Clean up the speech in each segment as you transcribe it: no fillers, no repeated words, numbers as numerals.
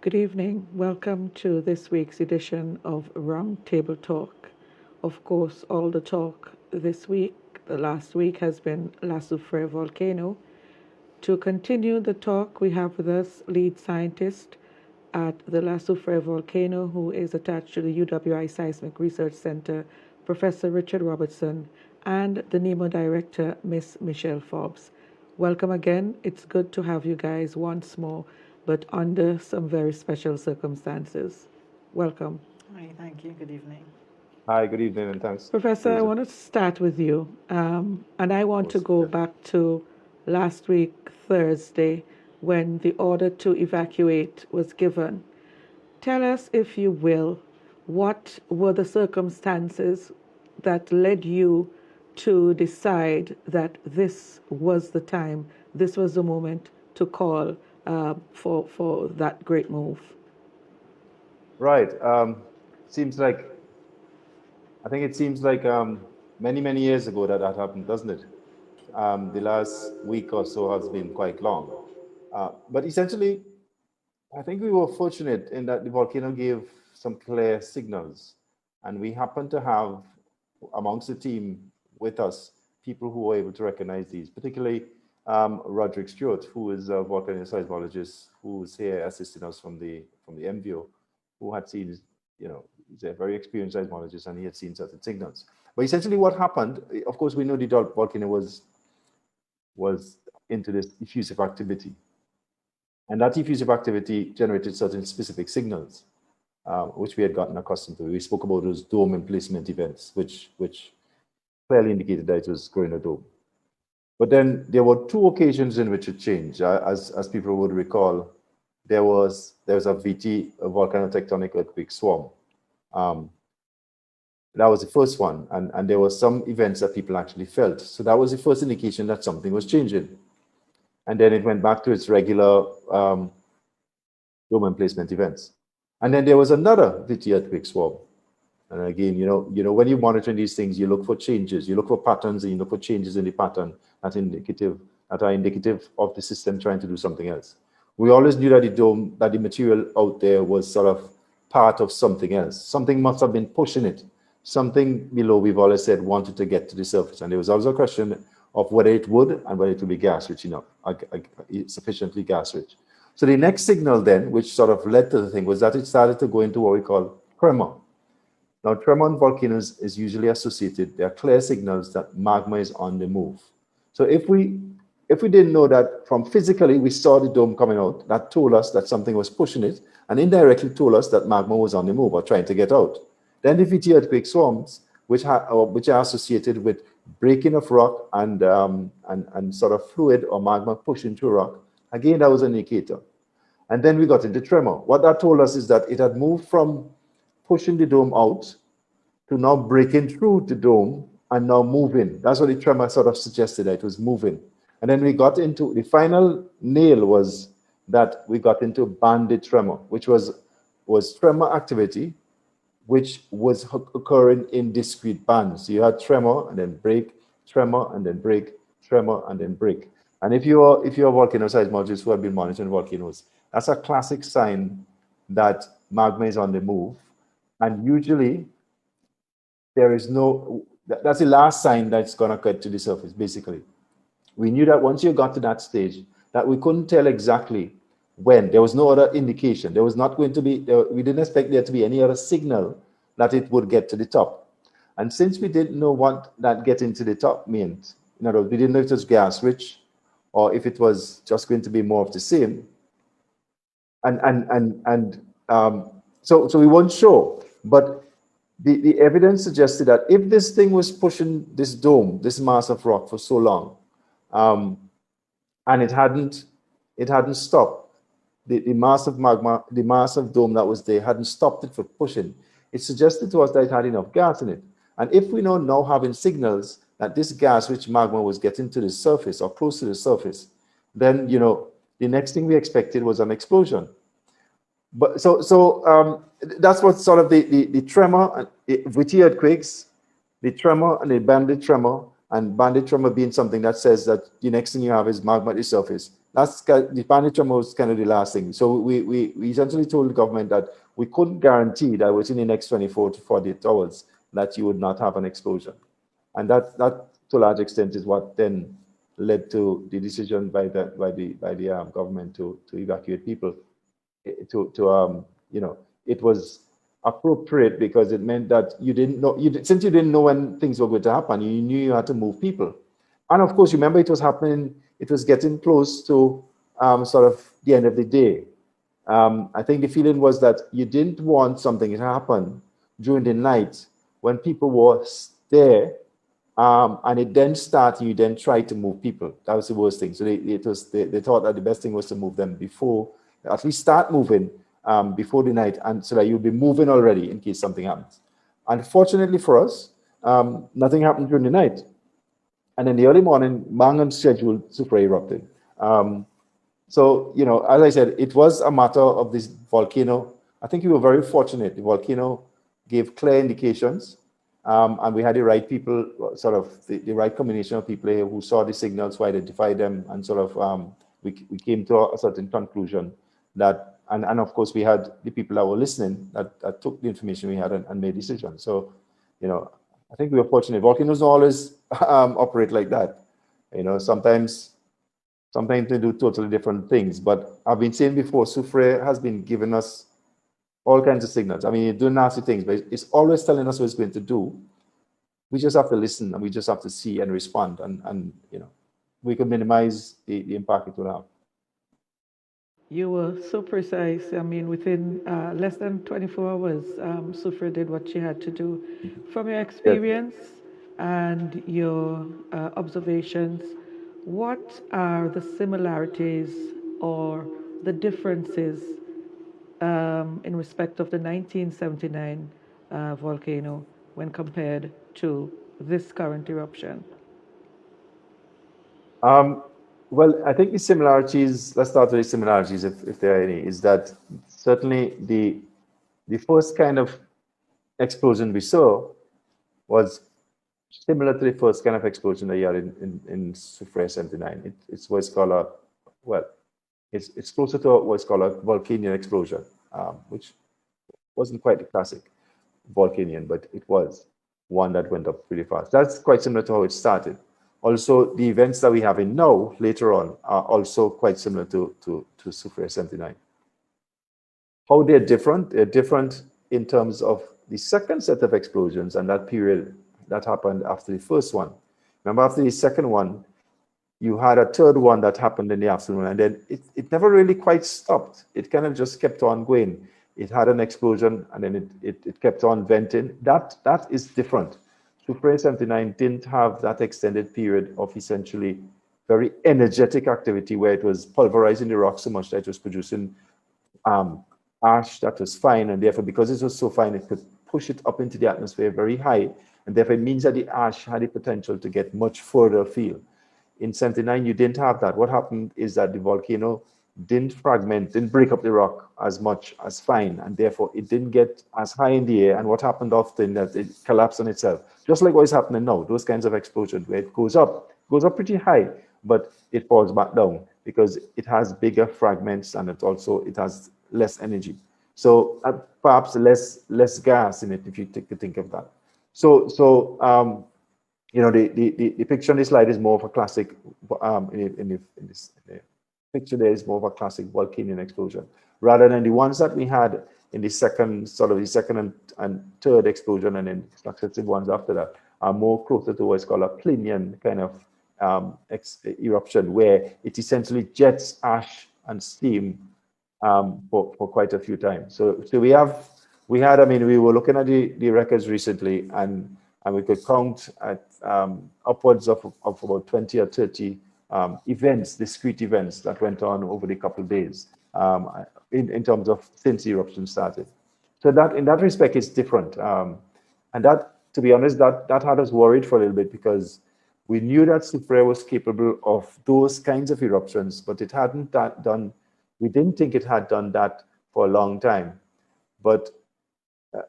Good evening. Welcome to this week's edition of Roundtable Talk. Of course, all the talk this week, the last week, has been La Soufriere Volcano. To continue the talk, we have with us lead scientist at the La Soufriere Volcano, who is attached to the UWI Seismic Research Center, Professor Richard Robertson, and the NEMO director, Miss Michelle Forbes. Welcome again. It's good to have you guys once more, but under some very special circumstances. Welcome. Hi, thank you. Good evening. Hi, good evening, and thanks. Professor, I want to start with you, and I want to go back to last week, Thursday, when the order to evacuate was given. Tell us, if you will, what were the circumstances that led you to decide that this was the time, this was the moment to call for that great move? Right. I think it seems like many years ago that happened, doesn't it? The last week or so has been quite long. But essentially, I think we were fortunate in that the volcano gave some clear signals. And we happened to have amongst the team with us people who were able to recognize these, particularly Roderick Stewart, who is a volcano seismologist who's here assisting us from the N.E.M.O, who had seen, he's a very experienced seismologist, and he had seen certain signals. But essentially what happened, of course, we know the volcano was into this effusive activity. And that effusive activity generated certain specific signals, which we had gotten accustomed to. We spoke about those dome emplacement events, which clearly indicated that it was growing a dome. But then there were two occasions in which it changed. As people would recall, there was a VT, a volcanotectonic earthquake swarm. That was the first one, and there were some events that people actually felt. So that was the first indication that something was changing. And then it went back to its regular dome emplacement events. And then there was another VT earthquake swarm. And again, when you're monitoring these things, you look for changes, you look for patterns, and you look for changes in the pattern that are indicative of the system trying to do something else. We always knew that the material out there was sort of part of something else. Something must have been pushing it. Something below, we've always said, wanted to get to the surface. And there was also a question of whether it would and whether it would be gas rich enough, sufficiently gas rich. So the next signal then, which sort of led to the thing, was that it started to go into what we call tremor. Now, tremor on volcanoes is usually associated, there are clear signals that magma is on the move. So if we didn't know that from physically, we saw the dome coming out, that told us that something was pushing it, and indirectly told us that magma was on the move or trying to get out. Then the VT earthquake swarms, which are associated with breaking of rock and sort of fluid or magma pushing through rock, again, that was an indicator. And then we got into tremor. What that told us is that it had moved from pushing the dome out to now breaking through the dome and now moving. That's what the tremor sort of suggested, that it was moving. And then we got into, the final nail was that we got into banded tremor, which was tremor activity, which was occurring in discrete bands. So you had tremor and then break, tremor and then break, tremor and then break. And if you're a volcano seismologist who have been monitoring volcanoes, that's a classic sign that magma is on the move. And usually there is that's the last sign that's going to cut to the surface, basically. We knew that once you got to that stage, that we couldn't tell exactly when. There was no other indication. There was not going to be, we didn't expect there to be any other signal that it would get to the top. And since we didn't know what that getting to the top meant, in other words, we didn't know if it was gas rich or if it was just going to be more of the same. So we weren't sure. But the evidence suggested that if this thing was pushing this dome, this mass of rock for so long, and it hadn't stopped, the mass of magma, the mass of dome that was there hadn't stopped it from pushing, it suggested to us that it had enough gas in it. And if we now having signals that this gas-rich magma was getting to the surface or close to the surface, then, the next thing we expected was an explosion. But so that's what sort of the tremor, VT earthquakes, the tremor and the banded tremor And banded tremor being something that says that the next thing you have is magma at the surface. The banded tremor was kind of the last thing. So we essentially told the government that we couldn't guarantee that within the next 24 to 48 hours that you would not have an explosion. And that to a large extent is what then led to the decision by the government to evacuate people. It was appropriate because it meant that you didn't know, since you didn't know when things were going to happen, you knew you had to move people. And of course, remember, it was happening, it was getting close to sort of the end of the day. I think the feeling was that you didn't want something to happen during the night when people were there, and it then started, you then tried to move people. That was the worst thing. So they thought that the best thing was to move them before, at least start moving before the night, and so that you'll be moving already in case something happens. Unfortunately for us, nothing happened during the night. And in the early morning, bang on schedule, Soufriere erupted. So, as I said, it was a matter of this volcano. I think we were very fortunate. The volcano gave clear indications, and we had the right people, sort of the right combination of people here who saw the signals, who identified them, and sort of we came to a certain conclusion that, and of course, we had the people that were listening that took the information we had and made decisions. So, I think we were fortunate. Volcanoes don't always operate like that. Sometimes they do totally different things. But I've been saying before, Soufriere has been giving us all kinds of signals. I mean, it doing nasty things, but it's always telling us what it's going to do. We just have to listen, and we just have to see and respond, and we can minimize the impact it will have. You were so precise. I mean, within less than 24 hours, Soufriere did what she had to do. From your Yes. experience and your observations, what are the similarities or the differences in respect of the 1979 volcano when compared to this current eruption? Well, I think the similarities, let's start with the similarities, if there are any, is that certainly the first kind of explosion we saw was similar to the first kind of explosion that you had in Soufriere 79. It's what's called a, well, it's closer to what's called a volcanic explosion, which wasn't quite the classic volcanian, but it was one that went up pretty fast. That's quite similar to how it started. Also, the events that we have in N.E.M.O later on are also quite similar to Soufriere 79. How they're different? They're different in terms of the second set of explosions and that period that happened after the first one. Remember, after the second one, you had a third one that happened in the afternoon, and then it never really quite stopped. It kind of just kept on going. It had an explosion, and then it kept on venting. That is different. Soufriere 79 didn't have that extended period of essentially very energetic activity where it was pulverizing the rock so much that it was producing ash that was fine, and therefore, because it was so fine, it could push it up into the atmosphere very high, and therefore it means that the ash had the potential to get much further afield. In 79, you didn't have that. What happened is that the volcano didn't fragment, didn't break up the rock as much as fine, and therefore it didn't get as high in the air. And what happened often that it collapsed on itself, just like what is happening now, those kinds of explosions where it goes up pretty high, but it falls back down because it has bigger fragments, and it has less energy. So perhaps less gas in it, if you think of that. The picture on this slide is more of a classic, in this picture there is more of a classic volcanic explosion, rather than the ones that we had in the second and third explosion, and then successive ones after that are more closer to what's called a Plinian kind of eruption, where it essentially jets ash and steam for quite a few times. So we were looking at the records recently, and we could count at upwards of about 20 or 30 events, discrete events that went on over the couple of days in terms of since the eruption started. So that in that respect, it's different. And that, to be honest, that had us worried for a little bit, because we knew that Soufriere was capable of those kinds of eruptions, but it hadn't done, we didn't think it had done that for a long time. But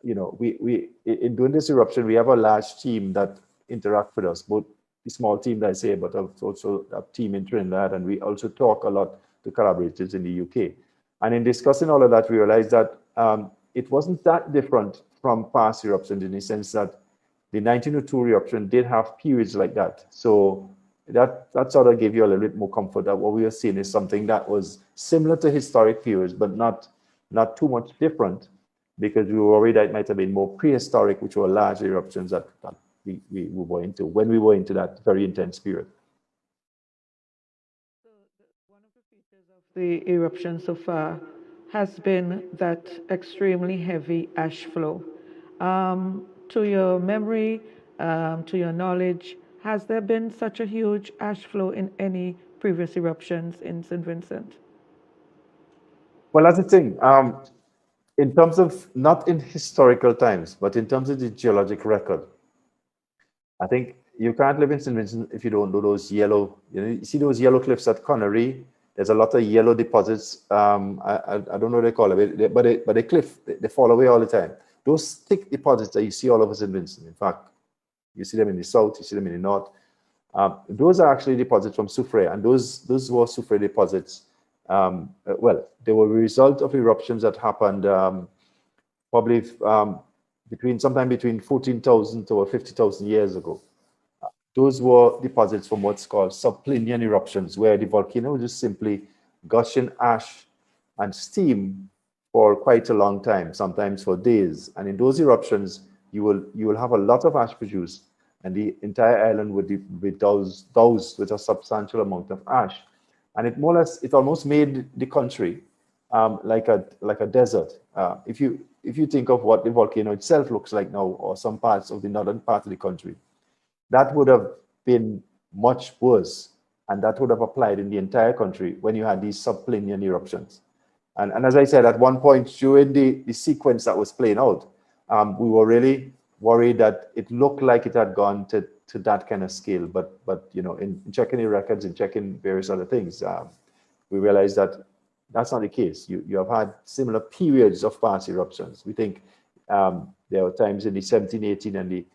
we in doing this eruption, we have a large team that interact with us, both the small team that I say, but also a team in Trinidad, and we also talk a lot to collaborators in the UK. And in discussing all of that, we realized that it wasn't that different from past eruptions in the sense that the 1902 eruption did have periods like that. So that sort of gave you a little bit more comfort that what we were seeing is something that was similar to historic periods, but not too much different, because we were worried that it might have been more prehistoric, which were large eruptions that we were into when we were into that very intense period. So one of the features of the eruption so far has been that extremely heavy ash flow. To your memory, to your knowledge, has there been such a huge ash flow in any previous eruptions in St. Vincent? Well, that's the thing. In terms of not in historical times, but in terms of the geologic record, I think you can't live in St. Vincent if you don't know those yellow, you see those yellow cliffs at Connery? There's a lot of yellow deposits. I don't know what they call it, but they cliff, they fall away all the time. Those thick deposits that you see all over St. Vincent, in fact, you see them in the south, you see them in the north. Those are actually deposits from Soufriere, and those were Soufriere deposits. Well, they were a result of eruptions that happened probably sometime between 14,000 to 50,000 years ago. Those were deposits from what's called subplinian eruptions, where the volcano was just simply gushing ash and steam for quite a long time, sometimes for days. And in those eruptions, you will have a lot of ash produced, and the entire island would be doused with a substantial amount of ash. And it more or less, it almost made the country like a desert. If you think of what the volcano itself looks like now, or some parts of the northern part of the country, that would have been much worse, and that would have applied in the entire country when you had these subplinian eruptions. And as I said, at one point during the sequence that was playing out, we were really worried that it looked like it had gone to that kind of scale. But in checking the records and checking various other things, we realized that that's not the case. You have had similar periods of past eruptions. We think there were times in the 1718 and the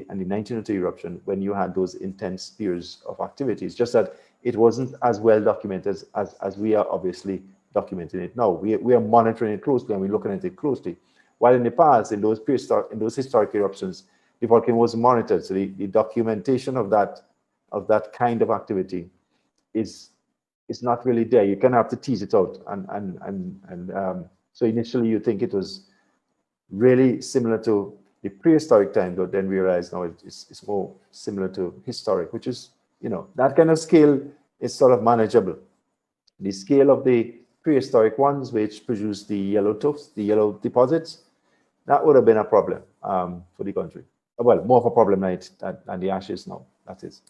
1902 eruption when you had those intense periods of activities, just that it wasn't as well documented as we are obviously documenting it now. We are monitoring it closely and we're looking at it closely. While in the past, in those historic eruptions, the volcano was monitored. So the documentation of that kind of activity is not really there. You kind of have to tease it out. So initially you think it was really similar to the prehistoric time, but then we realize now it's more similar to historic, which is, that kind of scale is sort of manageable. The scale of the prehistoric ones, which produced the yellow tufts, the yellow deposits, that would have been a problem for the country. Well, more of a problem than the ashes now. That is.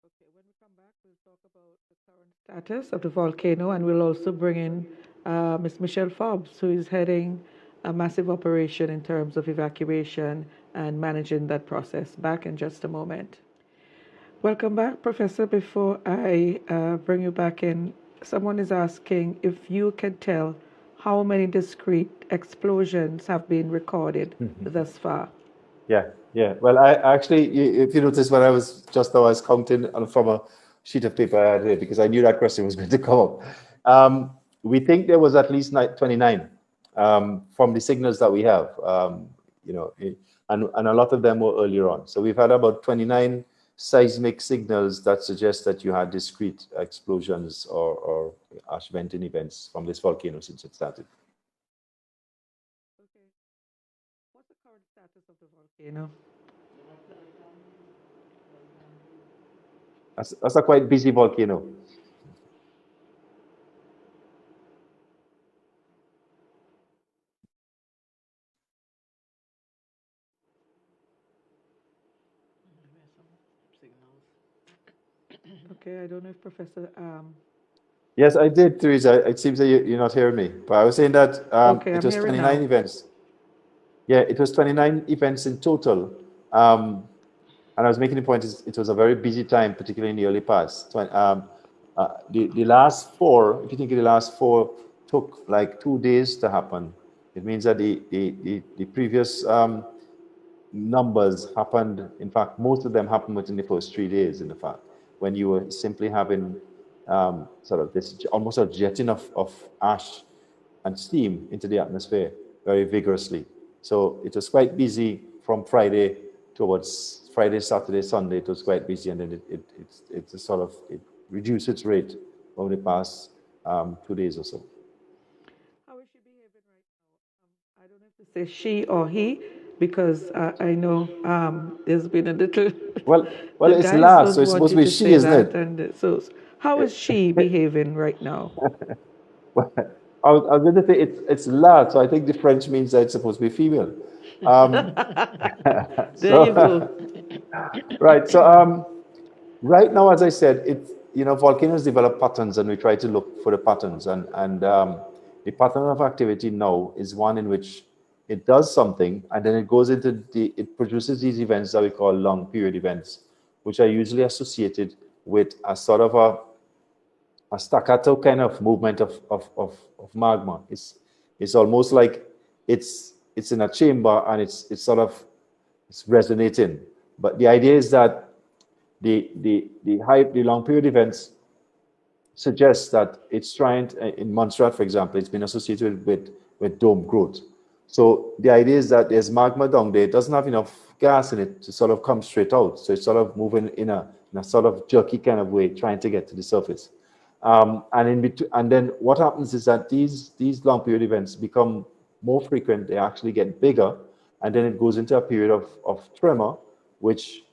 Okay, when we come back, we'll talk about the current status of the volcano, and we'll also bring in Ms. Michelle Forbes, who is heading a massive operation in terms of evacuation and managing that process. Back in just a moment. Welcome back, Professor. Before I bring you back in, someone is asking if you can tell how many discrete explosions have been recorded thus far. Yeah. Well, I actually, if you notice, when I was counting from a sheet of paper I had here, because I knew that question was going to come up. We think there was at least 29 from the signals that we have, and a lot of them were earlier on. So we've had about 29 seismic signals that suggest that you had discrete explosions or ash venting events from this volcano since it started. Okay. What's the current status of the volcano? That's a quite busy volcano. Okay, I don't know if Professor. Yes, I did, Teresa. It seems that you're not hearing me, but I was saying that Okay, it I'm was hearing 29 now. events. Yeah, it was 29 events in total. And I was making the point, it was a very busy time, particularly in the early past. The last four, if you think of the last four, took like 2 days to happen. It means that the previous numbers happened. In fact, most of them happened within the first 3 days, in fact, when you were simply having sort of this almost a jetting of ash and steam into the atmosphere very vigorously. So it was quite busy from Friday towards Friday, Saturday, Sunday. It was quite busy, and then it reduced its rate over the past 2 days or so. How is she behaving right now? I don't have to say she or he because I know there's been a little. Well, The it's guys last, so don't it's want supposed you to be to she, say isn't that, it? and so how is she behaving right now? Well, I was going to say it's la, so I think the French means that it's supposed to be female. Um, There you so, go. right. So, right now, as I said, volcanoes develop patterns, and we try to look for the patterns. And the pattern of activity now is one in which it does something, and then it produces these events that we call long period events, which are usually associated with a sort of a staccato kind of movement of magma. It's almost like it's in a chamber, and it's resonating. But the idea is that the long period events suggests that it's trying in Montserrat, for example, it's been associated with dome growth. So the idea is that there's magma down there. It doesn't have enough gas in it to sort of come straight out. So it's sort of moving in a sort of jerky kind of way, trying to get to the surface. And then what happens is that these long period events become more frequent. They actually get bigger, and then it goes into a period of tremor, which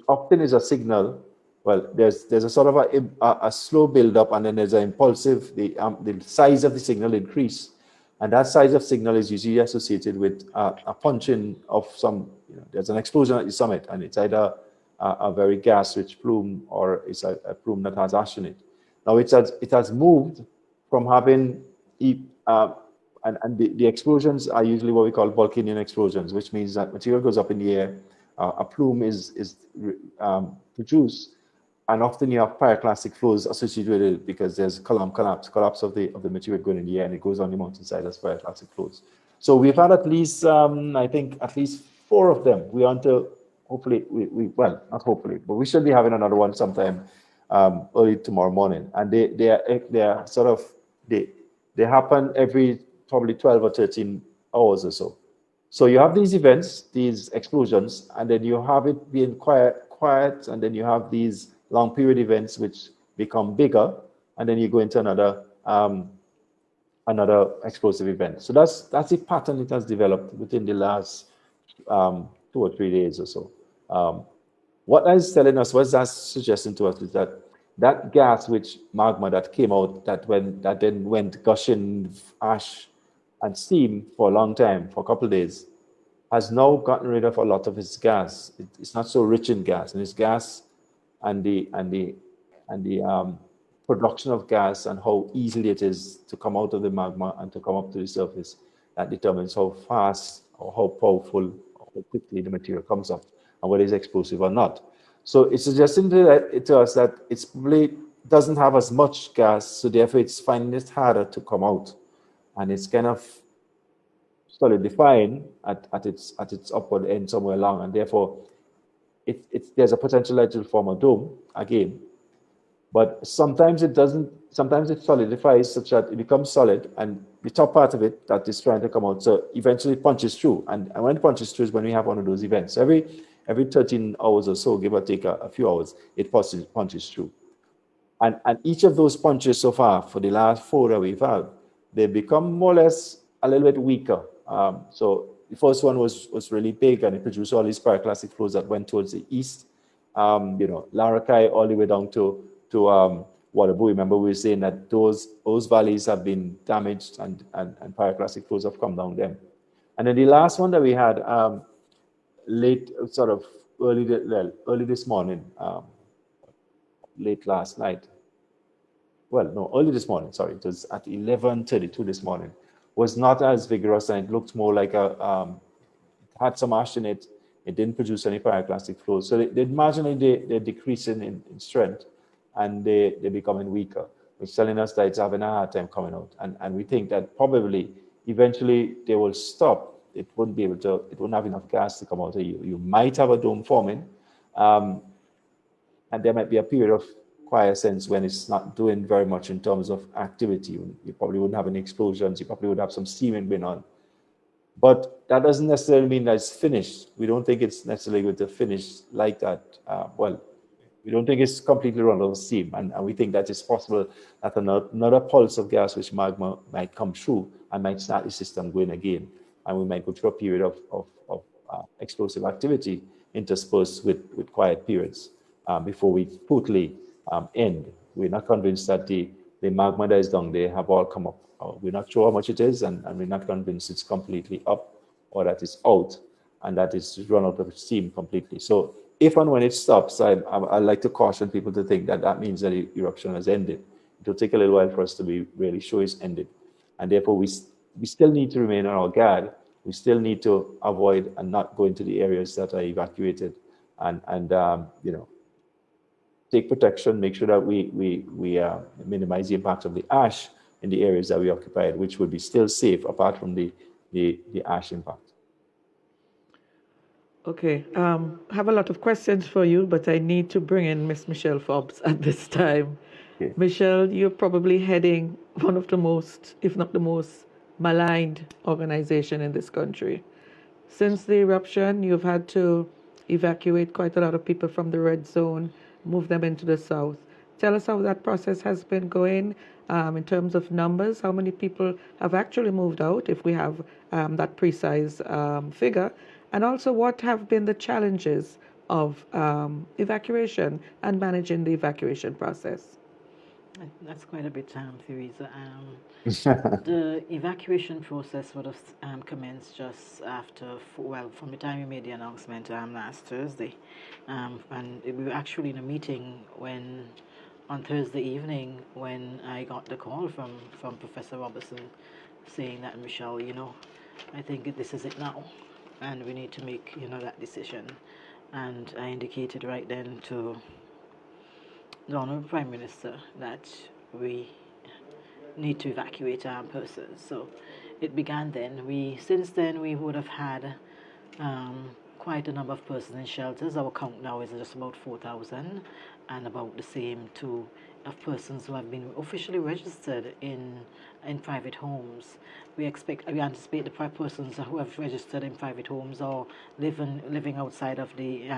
often is a signal. Well, there's a sort of a slow build up, and then there's an impulsive. The size of the signal increase, and that size of signal is usually associated with a punching of some. There's an explosion at the summit, and it's either a very gas-rich plume, or it's a plume that has ash in it. Now it has moved from having and the explosions are usually what we call volcanic explosions, which means that material goes up in the air, a plume is produced, and often you have pyroclastic flows associated with it because there's collapse of the material going in the air, and it goes on the mountainside as pyroclastic flows. So we've had at least, I think, at least 4 of them. We want to hopefully, well, not hopefully, but we should be having another one sometime early tomorrow morning. And they are sort of, they happen every probably 12 or 13 hours or so. So you have these events, these explosions, and then you have it being quiet, and then you have these long period events which become bigger, and then you go into another explosive event. So that's a pattern it has developed within the last 2 or 3 days or so. What that is telling us, what that's suggesting to us, is that gas, which magma that came out, that then went gushing ash and steam for a long time, for a couple of days, has now gotten rid of a lot of its gas. It's not so rich in gas, and its gas and the production of gas, and how easily it is to come out of the magma and to come up to the surface, that determines how fast or how powerful or how quickly the material comes up, and whether it's explosive or not. So it's suggesting to us that it probably doesn't have as much gas, so therefore it's finding it harder to come out, and it's kind of solidifying at its upward end somewhere along, and therefore there's a potential that it will form a dome again. But sometimes it doesn't. Sometimes it solidifies such that it becomes solid, and the top part of it that is trying to come out, so eventually it punches through. And when it punches through is when we have one of those events. Every 13 hours or so, give or take a few hours, it punches through. And each of those punches so far, for the last 4 that we've had, they become more or less a little bit weaker. So the first one was really big, and it produced all these pyroclastic flows that went towards the east. Larakai all the way down to Waterbury. Remember, we were saying that those valleys have been damaged, and pyroclastic flows have come down them. And then the last one that we had late, sort of early this morning, late last night. Well, no, early this morning, sorry, it was at 11:32 this morning, was not as vigorous, and it looked more like it had some ash in it. It didn't produce any pyroclastic flows. So marginally they're decreasing in strength, and they're becoming weaker, which is telling us that it's having a hard time coming out. And we think that probably eventually they will stop, it wouldn't be able to, it wouldn't have enough gas to come out of you. You might have a dome forming, and there might be a period of quiescence when it's not doing very much in terms of activity. You probably wouldn't have any explosions. You probably would have some steaming going on. But that doesn't necessarily mean that it's finished. We don't think it's necessarily going to finish like that. Well, we don't think it's completely run out of steam. And we think that it's possible that another pulse of gas, which magma, might come through and might start the system going again. And we might go through a period of explosive activity interspersed with quiet periods before we totally end. We're not convinced that the magma that is down there have all come up. We're not sure how much it is, and we're not convinced it's completely up or that it's out and that it's run out of steam completely. So if and when it stops, I like to caution people to think that that means that the eruption has ended. It will take a little while for us to be really sure it's ended. And therefore, we still need to remain on our guard. We still need to avoid and not go into the areas that are evacuated and you know, take protection, make sure that we minimize the impact of the ash in the areas that we occupied, which would be still safe apart from the ash impact. Okay, I have a lot of questions for you, but I need to bring in Miss Michelle Forbes at this time. Okay. Michelle, you're probably heading one of the most, if not the most, maligned organization in this country. Since the eruption, you've had to evacuate quite a lot of people from the red zone, move them into the south. Tell us how that process has been going in terms of numbers. How many people have actually moved out, if we have that precise figure? And also, what have been the challenges of evacuation and managing the evacuation process? That's quite a bit, Theresa. The evacuation process would have commenced just after, from the time we made the announcement last Thursday. And we were actually in a meeting on Thursday evening when I got the call from Professor Robertson saying that, Michelle, I think this is it now, and we need to make, that decision. And I indicated right then to the Honorable Prime Minister that we need to evacuate our persons. So it began then. Since then we would have had quite a number of persons in shelters. Our count now is just about 4,000, and about the same too of persons who have been officially registered in private homes. We anticipate the persons who have registered in private homes or living outside of the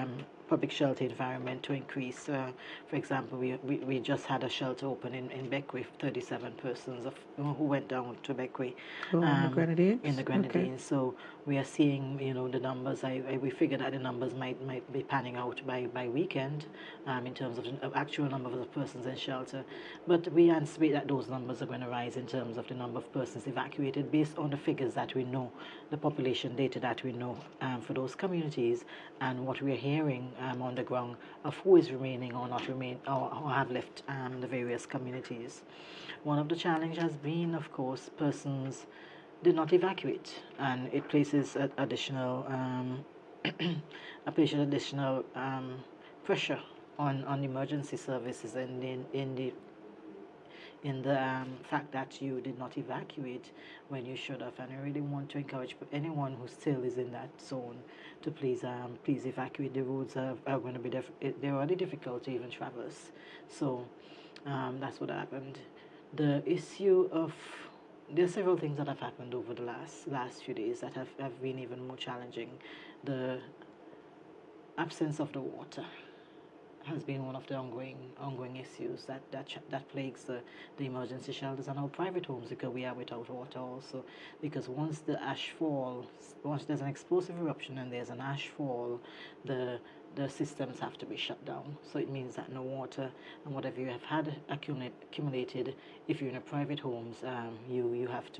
public shelter environment to increase. For example, we just had a shelter open in Beckwith, 37 persons who went down to Beckwith. In the Grenadines? In the Grenadines. Okay. So we are seeing, the numbers. We figure that the numbers might be panning out by weekend in terms of the actual number of the persons in shelter. But we anticipate that those numbers are going to rise in terms of the number of persons evacuated based on the figures that we know, the population data that we know for those communities, and what we are hearing on the ground of who is remaining or not remain or have left the various communities. One of the challenges has been, of course, persons did not evacuate, and it places additional pressure on emergency services in the fact that you did not evacuate when you should have. And I really want to encourage anyone who still is in that zone to please evacuate. The roads are going to be they're already difficult to even traverse. So that's what happened. The issue of there are several things that have happened over the last few days that have been even more challenging. The absence of the water has been one of the ongoing issues that plagues the emergency shelters and our private homes, because we are without water also. Because once the ash falls, once there's an explosive eruption and there's an ash fall, the systems have to be shut down. So it means that no water, and whatever you have had accumulated, if you're in a private homes, you have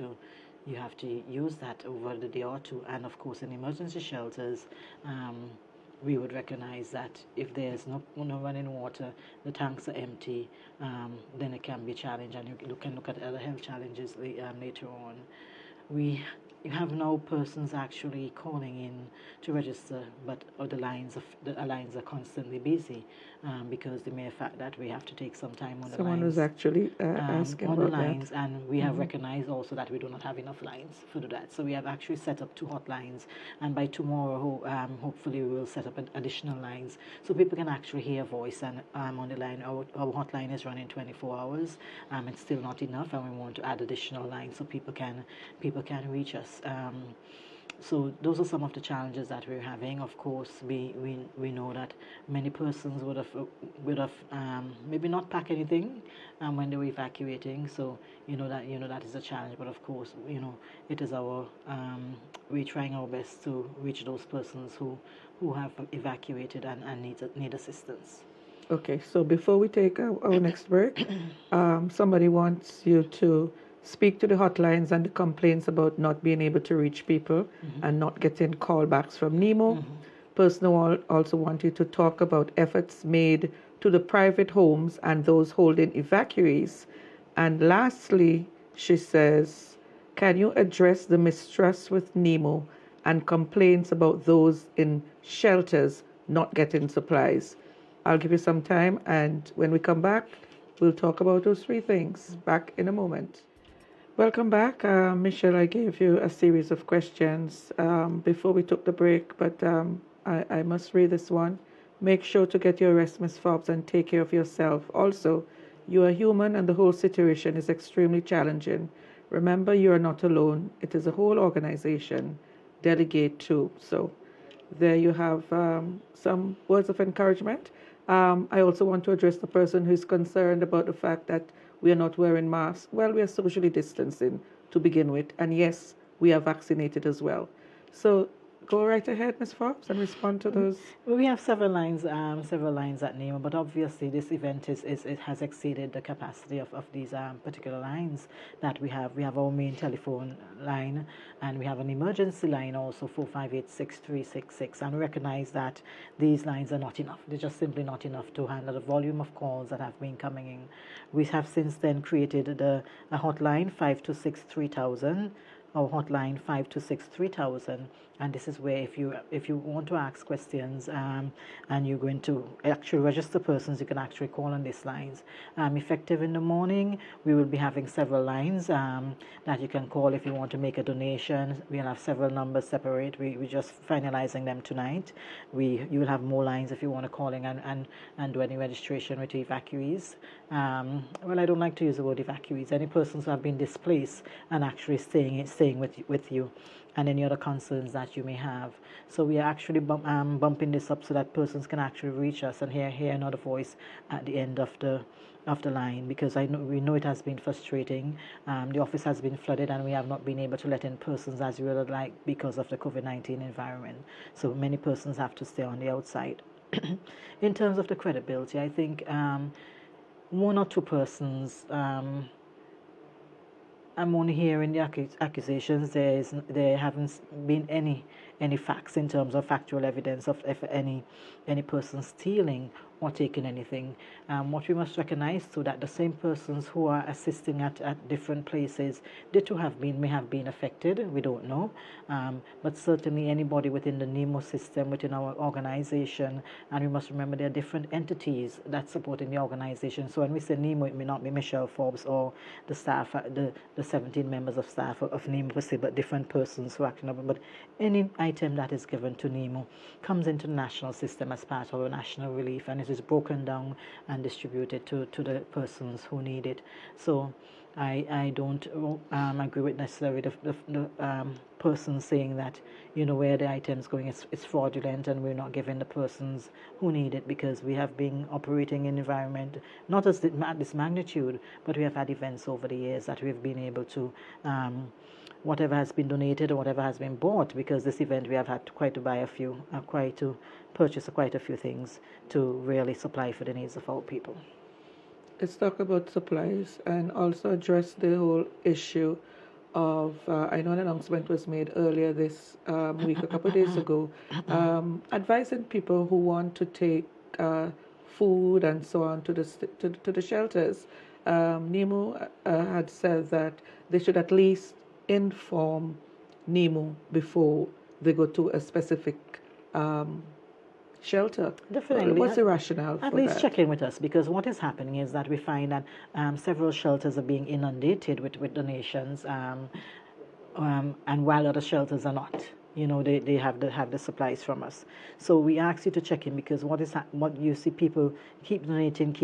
to use that over the day or two. And of course, in emergency shelters, we would recognize that if there's no running water, the tanks are empty, then it can be a challenge, and you can look at other health challenges later on. you have no persons actually calling in to register, but the lines are constantly busy because the mere fact that we have to take some time on the Someone was lines. actually asking On the about lines, that. and we have recognized also that we do not have enough lines for that. So we have actually set up 2 hotlines, and by tomorrow, hopefully, we will set up additional lines so people can actually hear voice and on the line. Our hotline is running 24 hours. It's still not enough, and we want to add additional lines so people can reach us. So those are some of the challenges that we're having. Of course, we know that many persons would have maybe not pack anything when they were evacuating. So that is a challenge. But of course, it is we're trying our best to reach those persons who have evacuated and need assistance. Okay, so before we take our next break, somebody wants you to speak to the hotlines and the complaints about not being able to reach people and not getting callbacks from NEMO. Person also want you to talk about efforts made to the private homes and those holding evacuees. And lastly, she says, can you address the mistrust with NEMO and complaints about those in shelters not getting supplies? I'll give you some time, and when we come back, we'll talk about those 3 things. Back in a moment. Welcome back. Michelle, I gave you a series of questions before we took the break, but I must read this one. Make sure to get your rest, Ms. Forbes, and take care of yourself. Also, you are human and the whole situation is extremely challenging. Remember, you are not alone. It is a whole organization. Delegate too. So there you have some words of encouragement. I also want to address the person who's concerned about the fact that we are not wearing masks. Well, we are socially distancing to begin with. And yes, we are vaccinated as well. So go right ahead, Ms. Forbes, and respond to those. Well, we have several lines at NEMO, but obviously this event it has exceeded the capacity of these particular lines that we have. We have our main telephone line, and we have an emergency line also, 458-6366, and we recognize that these lines are not enough. They're just simply not enough to handle the volume of calls that have been coming in. We have since then created a hotline, 526-3000, our hotline 526-3000, and this is where if you want to ask questions and you're going to actually register persons, you can actually call on these lines. Effective in the morning, we will be having several lines that you can call if you want to make a donation. We'll have several numbers separate. We're just finalizing them tonight. You will have more lines if you want to call in and do any registration with evacuees. Well, I don't like to use the word evacuees. Any persons who have been displaced and actually staying with you, and any other concerns that you may have. So we are actually bumping this up so that persons can actually reach us and hear another voice at the end of the line, because we know it has been frustrating. The office has been flooded and we have not been able to let in persons as we would like because of the COVID-19 environment. So many persons have to stay on the outside. In terms of the credibility, I think 1 or 2 persons, I'm only hearing the accusations. There haven't been any facts in terms of factual evidence of any person stealing or taking anything. What we must recognize too, that the same persons who are assisting at different places, they too may have been affected. We don't know, but certainly anybody within the NEMO system, within our organization, and we must remember there are different entities that supporting the organization. So when we say NEMO, it may not be Michelle Forbes or the staff, the 17 members of staff of NEMO per se, but different persons who act. But any item that is given to NEMO comes into the national system as part of a national relief, and it is broken down and distributed to the persons who need it. So I don't agree with necessarily the person saying that where the item's going it's fraudulent and we're not giving the persons who need it, because we have been operating in an environment not at this magnitude, but we have had events over the years that we've been able to whatever has been donated or whatever has been bought, because this event we have had to purchase quite a few things to really supply for the needs of our people. Let's talk about supplies and also address the whole issue of, I know an announcement was made earlier this week, a couple of days ago, advising people who want to take food and so on to the shelters. NEMO had said that they should at least inform NEMO before they go to a specific shelter? Definitely. What's the rationale At for least that? check in with us, because what is happening is that we find that several shelters are being inundated with donations, and while other shelters are not. They have the supplies from us. So we ask you to check in, because what you see, people keep donating,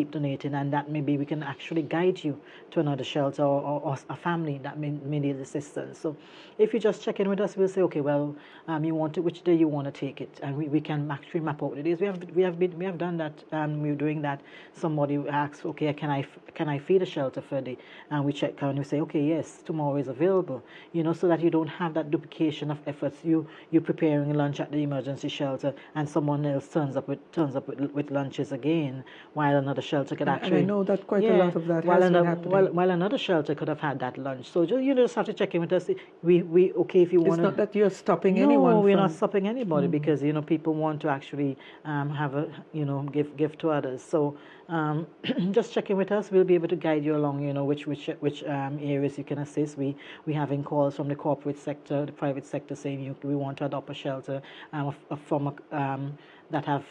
and that maybe we can actually guide you to another shelter, or a family that may need assistance. So if you just check in with us, we'll say, okay, well, which day you want to take it, and we can actually map out the days. We have done that. We're doing that. Somebody asks, okay, can I feed a shelter for a day, and we check and we say, okay, yes, tomorrow is available. So that you don't have that duplication of efforts. You're preparing lunch at the emergency shelter, and someone else turns up with lunches again, while another shelter could actually. And I know that quite a lot of that has been happening. While another shelter could have had that lunch. So you just have to check in with us. We okay if you want. It's not that you're stopping no, anyone. No, we're from... not stopping anybody, because people want to actually have a give to others. So just check in with us. We'll be able to guide you along. Which areas you can assist. We having calls from the corporate sector, the private sector, saying we want to adopt a shelter that have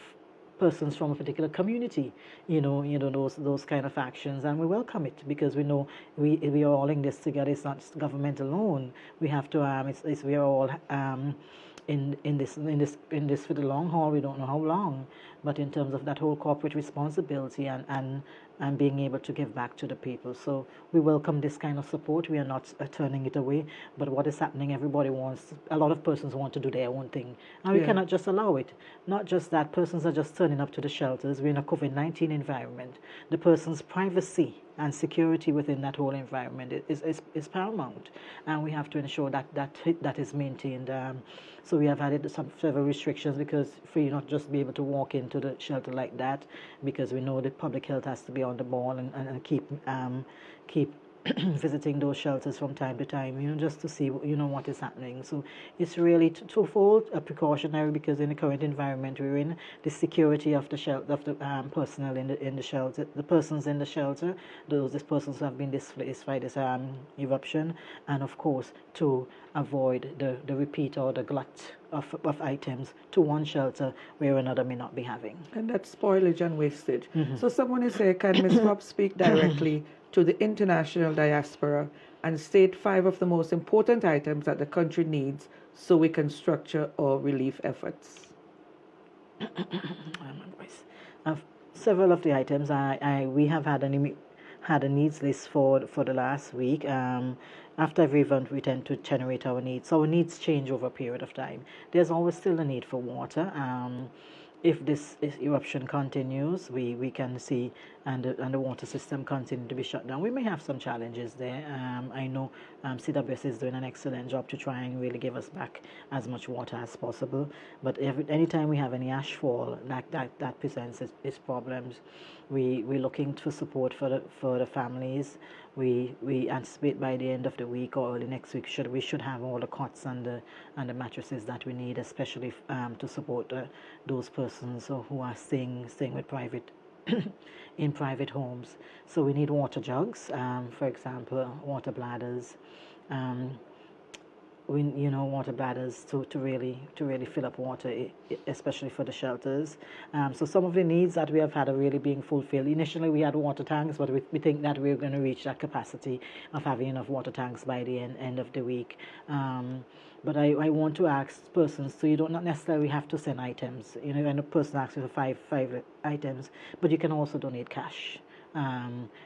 persons from a particular community, those kind of actions, and we welcome it, because we know we are all in this together. It's not government alone. We have to we are all in this for the long haul. We don't know how long, but in terms of that whole corporate responsibility and being able to give back to the people. So we welcome this kind of support. We are not turning it away. But what is happening, everybody wants, a lot of persons want to do their own thing. And we cannot just allow it. Not just that, persons are just turning up to the shelters. We're in a COVID-19 environment. The person's privacy and security within that whole environment is paramount. And we have to ensure that is maintained. So we have added several restrictions, because for you not just be able to walk into the shelter like that, because we know that public health has to be on the ball and keep visiting those shelters from time to time, just to see what is happening. So it's really twofold, a precautionary, because in the current environment we're in, the security of the shelter, of the personnel in the shelter, the persons in the shelter, those persons who have been displaced by this eruption, and of course to avoid the repeat or the glut of items to one shelter where another may not be having. And that's spoilage and wastage. So someone is saying, can Ms. Forbes speak directly to the international diaspora and state 5 of the most important items that the country needs so we can structure our relief efforts? Several of the items we have had a needs list for the last week. After every event, we tend to generate our needs. So our needs change over a period of time. There's always still a need for water. If this eruption continues, we can see and the water system continue to be shut down. We may have some challenges there. I know CWS is doing an excellent job to try and really give us back as much water as possible. But anytime we have any ash fall, that presents its problems. We're looking for support for the families. We anticipate by the end of the week or early next week we should have all the cots and the mattresses that we need, especially to support those persons who are staying with in private homes. So we need water jugs, for example, water bladders. Water bladders to really fill up water, especially for the shelters. So some of the needs that we have had are really being fulfilled. Initially, we had water tanks, but we think that we're going to reach that capacity of having enough water tanks by the end of the week. But I want to ask persons, so you don't not necessarily have to send items. And a person asks you for five items, but you can also donate cash.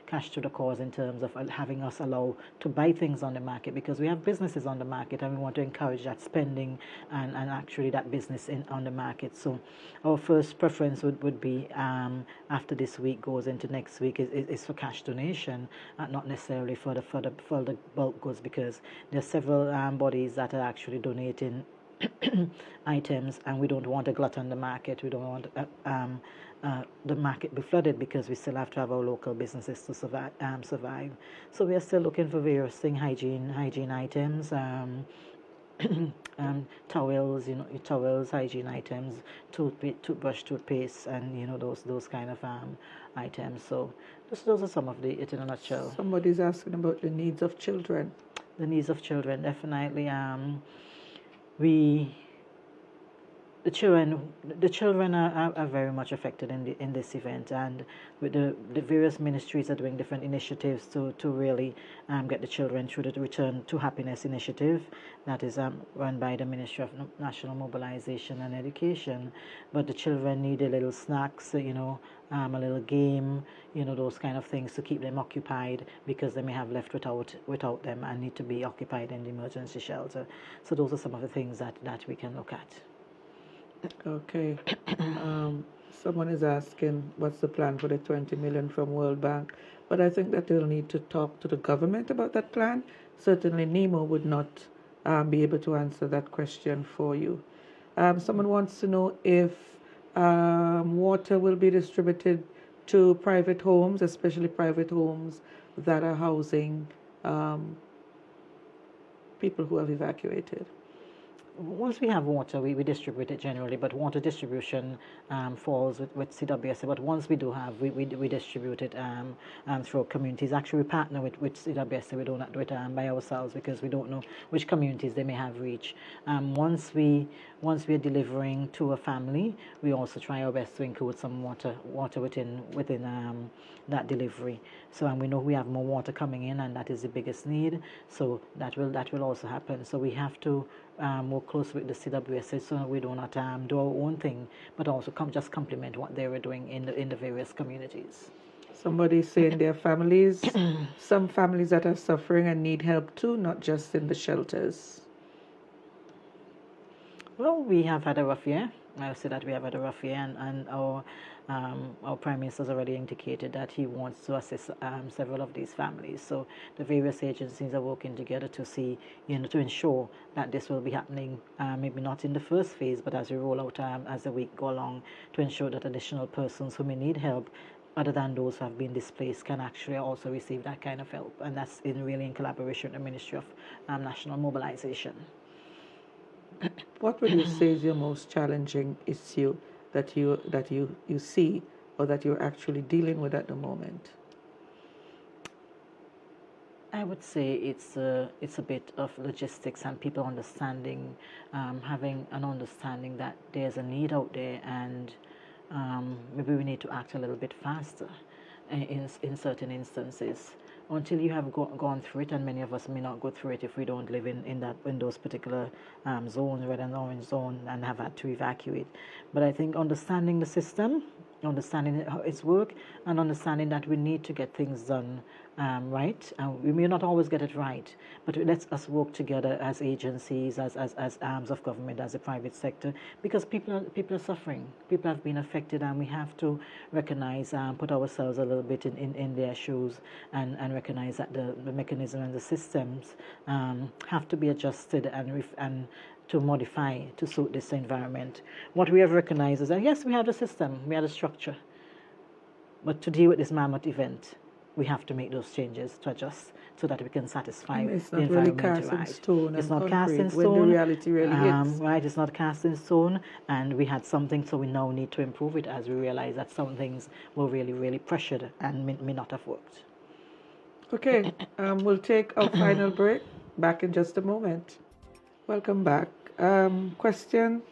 Cash to the cause in terms of having us allow to buy things on the market, because we have businesses on the market and we want to encourage that spending and actually that business on the market. So our first preference would be after this week goes into next week is for cash donation, not necessarily for the bulk goods, because there are several bodies that are actually donating items, and we don't want a glut on the market. We don't want the market be flooded, because we still have to have our local businesses to survive. So we are still looking for various things, hygiene items, towels, hygiene items, toothbrush, toothpaste, and those kind of items. So those are some of it in a nutshell. Somebody's asking about the needs of children. The needs of children, definitely. we the children are very much affected in this event, and with the various ministries are doing different initiatives to really get the children through the Return to Happiness initiative that is run by the Ministry of National Mobilization and Education. But the children need a little snacks, a little game, those kind of things to keep them occupied, because they may have left without them and need to be occupied in the emergency shelter. So those are some of the things that we can look at. Okay. Someone is asking what's the plan for the 20 million from World Bank, but I think that they'll need to talk to the government about that plan. Certainly NEMO would not be able to answer that question for you. Someone wants to know if water will be distributed to private homes, especially private homes that are housing people who have evacuated. Once we have water, we distribute it generally, but water distribution falls with CWSA. But once we do have, we distribute it through communities. Actually, we partner with CWSA. We don't do it by ourselves, because we don't know which communities they may have reached. Once we are delivering to a family, we also try our best to include some water within that delivery. So we know we have more water coming in, and that is the biggest need. So that will also happen. So we have to work close with the CWSA, so we do not do our own thing, but also just complement what they were doing in the various communities. Somebody saying there are families, some families that are suffering and need help too, not just in the shelters. Well, we have had a rough year. I would say that we have had a rough year, and our Prime Minister has already indicated that he wants to assist several of these families. So the various agencies are working together to see, to ensure that this will be happening, maybe not in the first phase, but as we roll out as the week go along, to ensure that additional persons who may need help, other than those who have been displaced, can actually also receive that kind of help. And that's really in collaboration with the Ministry of National Mobilization. What would you say is your most challenging issue that you see, or that you're actually dealing with at the moment? I would say it's a bit of logistics and people understanding, having an understanding that there's a need out there, and maybe we need to act a little bit faster in certain instances. Until you have gone through it, and many of us may not go through it if we don't live in those particular zones, red and orange zone, and have had to evacuate. But I think understanding the system, understanding how it's work, and understanding that we need to get things done right. And we may not always get it right, but let's us work together as agencies, as arms of government, as a private sector, because people are suffering. People have been affected, and we have to recognize, put ourselves a little bit in their shoes, and recognize that the mechanism and the systems have to be adjusted and to modify to suit this environment. What we have recognized is that yes, we have the system, we have the structure, but to deal with this mammoth event, we have to make those changes to adjust so that we can satisfy the environment. It's not really cast in stone. It's not cast in stone. When the reality really hits. Right, it's not cast in stone, and we had something, so we now need to improve it as we realize that some things were really, really pressured and may not have worked. Okay, we'll take our final break. Back in just a moment. Welcome back. Question: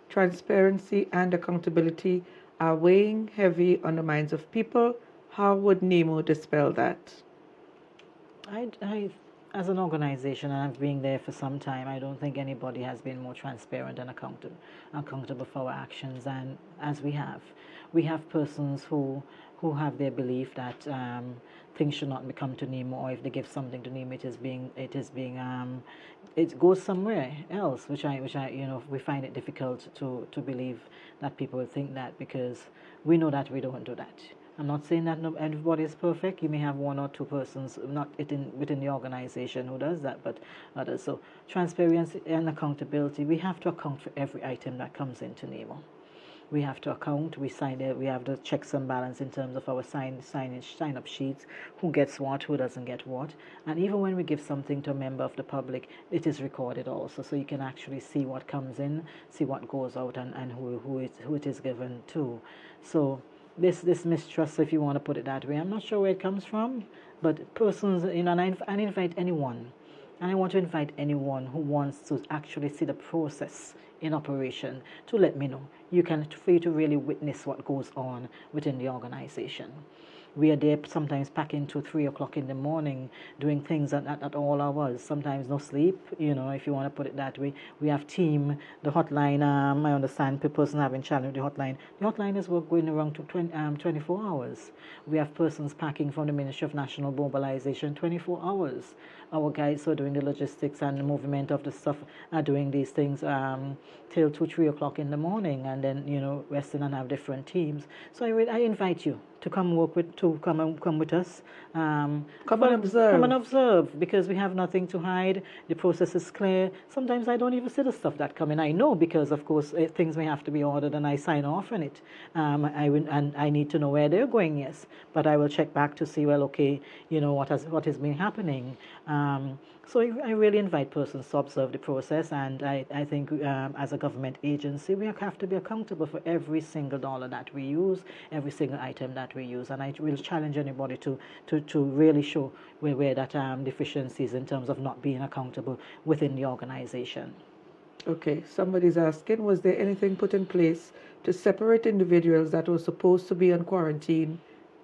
transparency and accountability are weighing heavy on the minds of people. How would NEMO dispel that? I, as an organization, and I've been there for some time, I don't think anybody has been more transparent and accountable for our actions. And as we have persons who have their belief that things should not come to NEMO, or if they give something to NEMO, it goes somewhere else, which we find it difficult to believe that people will think that, because we know that we don't do that. I'm not saying that everybody is perfect. You may have one or two persons within the organization who does that, but others. So transparency and accountability, we have to account for every item that comes into NEMO. We have to account. We have the checks and balance in terms of our sign-up sheets, who gets what, who doesn't get what. And even when we give something to a member of the public, it is recorded also, so you can actually see what comes in, see what goes out, and who it is given to. So this mistrust, if you want to put it that way, I'm not sure where it comes from, but persons, and I invite anyone And I want to invite anyone who wants to actually see the process in operation to let me know. You can for you to really witness what goes on within the organization. We are there sometimes packing to 3 o'clock in the morning, doing things at all hours. Sometimes no sleep, if you want to put it that way. We have team, the hotline. I understand the person having challenge with the hotline. The hotline is going around to 24 hours. We have persons packing from the Ministry of National Mobilization 24 hours. Our guys who are doing the logistics and the movement of the stuff are doing these things till 2-3 o'clock in the morning, and then resting and have different teams. So I invite you to come come with us. Come and observe, because we have nothing to hide. The process is clear. Sometimes I don't even see the stuff that come in. I know, because of course things may have to be ordered and I sign off on it. I need to know where they're going, yes, but I will check back to see, well, okay, what has been happening. So I really invite persons to observe the process, and I think as a government agency, we have to be accountable for every single dollar that we use, every single item that we use, and I will challenge anybody to really show where that deficiencies in terms of not being accountable within the organization. Okay, somebody's asking, was there anything put in place to separate individuals that were supposed to be on quarantine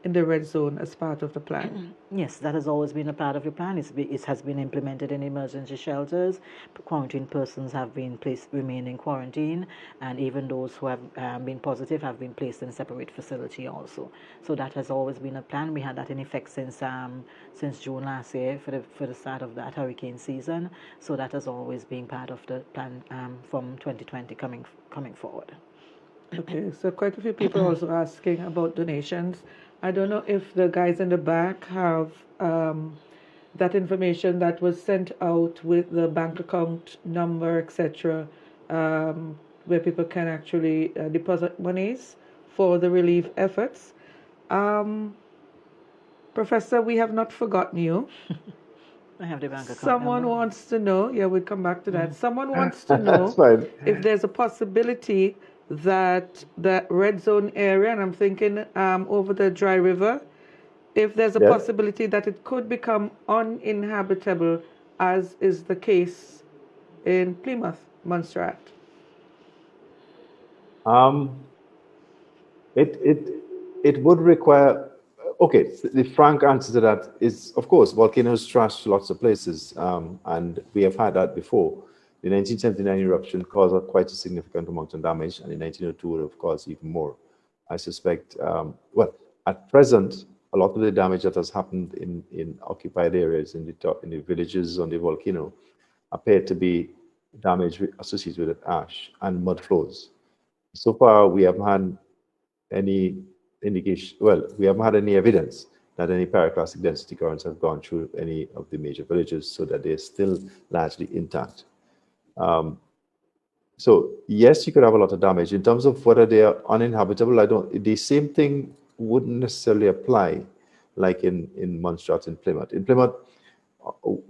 in the red zone as part of the plan? Yes, that has always been a part of the plan. It has been implemented in emergency shelters. Quarantined persons have been remain in quarantine, and even those who have been positive have been placed in separate facility also. So that has always been a plan. We had that in effect since June last year for the start of that hurricane season. So that has always been part of the plan from 2020 coming forward. Okay, so quite a few people are also asking about donations. I don't know if the guys in the back have that information that was sent out with the bank account number, etc., where people can actually deposit monies for the relief efforts. Professor, we have not forgotten you. I have the bank account Someone number. wants to know, yeah, we'll come back to that. Someone wants to That's know fine. if there's a possibility that the red zone area, and I'm thinking over the dry river, if there's a Yes. possibility that it could become uninhabitable, as is the case in Plymouth, Montserrat. It would require. Okay, the frank answer to that is, of course, volcanoes trash lots of places, and we have had that before. The 1979 eruption caused quite a significant amount of damage, and in 1902 would have caused even more. I suspect, well, at present, a lot of the damage that has happened in occupied areas, in the villages on the volcano, appear to be damage associated with ash and mud flows. So far, we haven't had any indication, well, we haven't had any evidence that any pyroclastic density currents have gone through any of the major villages, so that they're still largely intact. So yes, you could have a lot of damage. In terms of whether they are uninhabitable, the same thing wouldn't necessarily apply like in Montserrat and Plymouth. In Plymouth,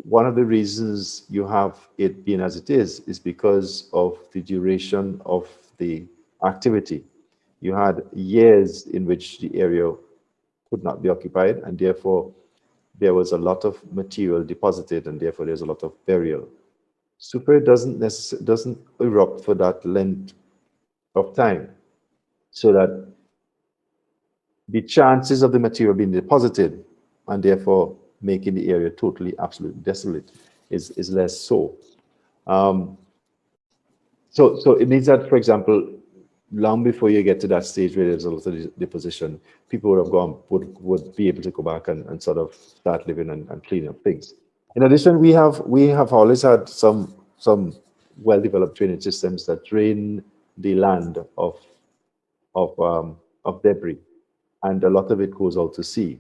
one of the reasons you have it being as it is because of the duration of the activity. You had years in which the area could not be occupied, and therefore there was a lot of material deposited, and therefore there's a lot of burial. Soufriere doesn't erupt for that length of time, so that the chances of the material being deposited and therefore making the area totally, absolutely desolate is less so. So it means that, for example, long before you get to that stage where there's a lot of deposition, people would be able to go back and sort of start living and clean up things. In addition, we have always had some well-developed drainage systems that drain the land of debris, and a lot of it goes out to sea.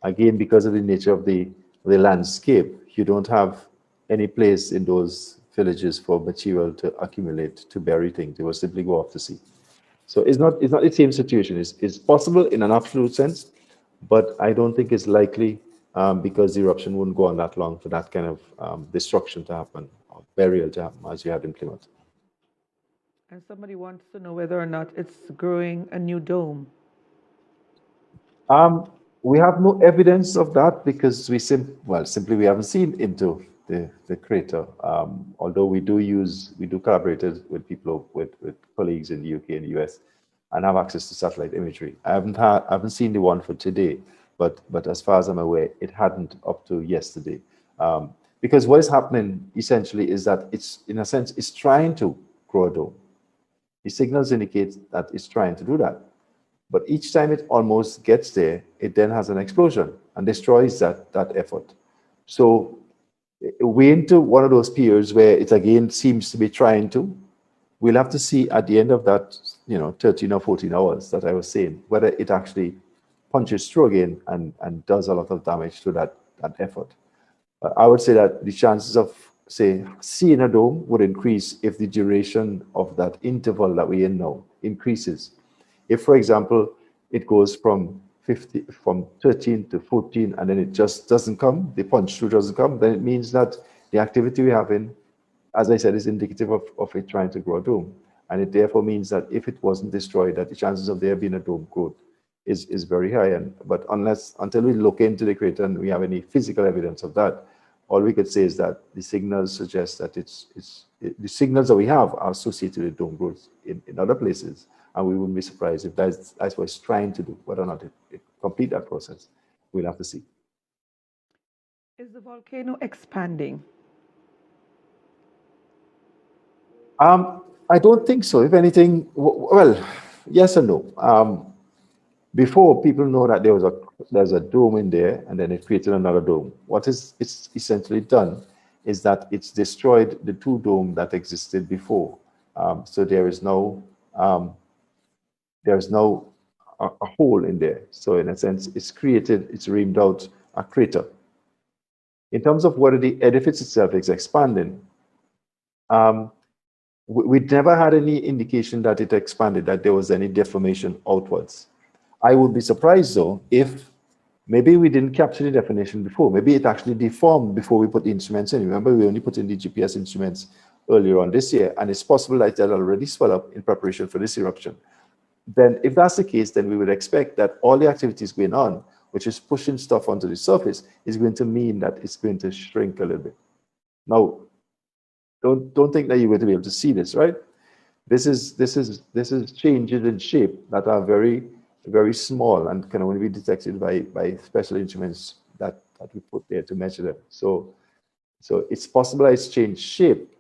Again, because of the nature of the landscape, you don't have any place in those villages for material to accumulate, to bury things. They will simply go off to sea. So it's not the same situation. It's possible in an absolute sense, but I don't think it's likely, because the eruption wouldn't go on that long for that kind of destruction to happen, or burial to happen, as you had in Plymouth. And somebody wants to know whether or not it's growing a new dome. We have no evidence of that, because simply we haven't seen into the crater. Although we do collaborate with people, with colleagues in the UK and the US, and have access to satellite imagery. I haven't seen the one for today, but as far as I'm aware, it hadn't up to yesterday. Because what is happening essentially is that it's, in a sense, it's trying to grow a dome. The signals indicate that it's trying to do that. But each time it almost gets there, it then has an explosion and destroys that effort. So we're into one of those periods where it again seems to be trying to. We'll have to see at the end of that, 13 or 14 hours that I was saying, whether it actually punches through again and does a lot of damage to that effort. I would say that the chances of, say, seeing a dome would increase if the duration of that interval that we're in now increases. If, for example, it goes from 13 to 14 and then it just doesn't come, the punch through doesn't come, then it means that the activity we're having, as I said, is indicative of it trying to grow a dome. And it therefore means that if it wasn't destroyed, that the chances of there being a dome growth is very high. But until we look into the crater and we have any physical evidence of that, all we could say is that the signals suggest that the signals that we have are associated with dome growth in other places. And we wouldn't be surprised if that's what it's trying to do. Whether or not it complete that process, we'll have to see. Is the volcano expanding? I don't think so. If anything, well, yes and no. Before, people know that there's a dome in there, and then it created another dome. What it's essentially done is that it's destroyed the two domes that existed before. So there is no a hole in there. So in a sense, it's reamed out a crater. In terms of whether the edifice itself is expanding, we never had any indication that it expanded, that there was any deformation outwards. I would be surprised though if maybe we didn't capture the definition before. Maybe it actually deformed before we put the instruments in. Remember, we only put in the GPS instruments earlier on this year, and it's possible that it had already swelled up in preparation for this eruption. Then if that's the case, then we would expect that all the activities going on, which is pushing stuff onto the surface, is going to mean that it's going to shrink a little bit. Now, don't think that you're going to be able to see this, right? This is changes in shape that are very, very small and can only be detected by special instruments that we put there to measure them. So it's possible that it's changed shape.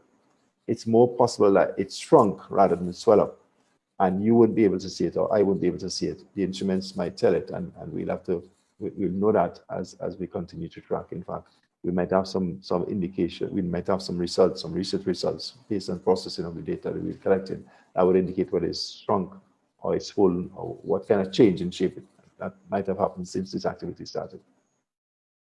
It's more possible that it's shrunk rather than swell up. And you wouldn't be able to see it, or I wouldn't be able to see it. The instruments might tell it, and we'll know that as we continue to track. In fact, we might have some indication, we might have some results, some research results based on processing of the data that we've collected that would indicate whether it's shrunk or it's full, or what kind of change in shape that might have happened since this activity started.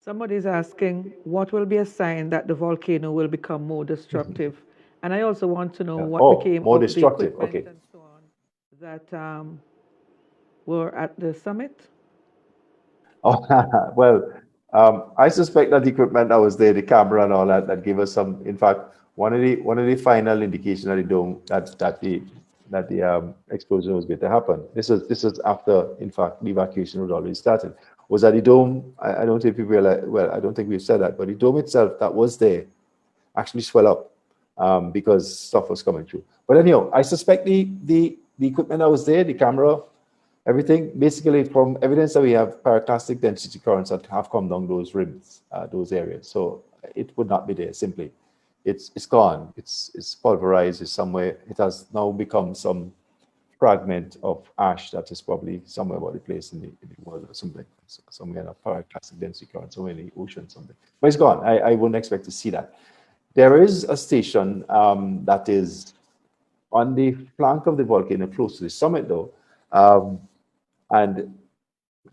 Somebody's asking, what will be a sign that the volcano will become more destructive? And I also want to know what became more of destructive. the equipment Okay. and so on that were at the summit. Oh, well, I suspect that the equipment that was there, the camera and all that gave us some. In fact, one of the final indications of the dome that the explosion was going to happen. This was after, in fact, the evacuation was already started. Was that the dome? I don't think people realize. Well, I don't think we've said that, but the dome itself that was there actually swelled up because stuff was coming through. But anyhow, I suspect the equipment that was there, the camera, everything, basically from evidence that we have, pyroclastic density currents that have come down those rims, those areas. So it would not be there simply. It's gone. It's pulverized. It's somewhere. It has now become some fragment of ash that is probably somewhere about the place in the world or something. Somewhere in a pyroclastic density current, somewhere in the ocean, something. But it's gone. I wouldn't expect to see that. There is a station that is on the flank of the volcano, close to the summit, though. And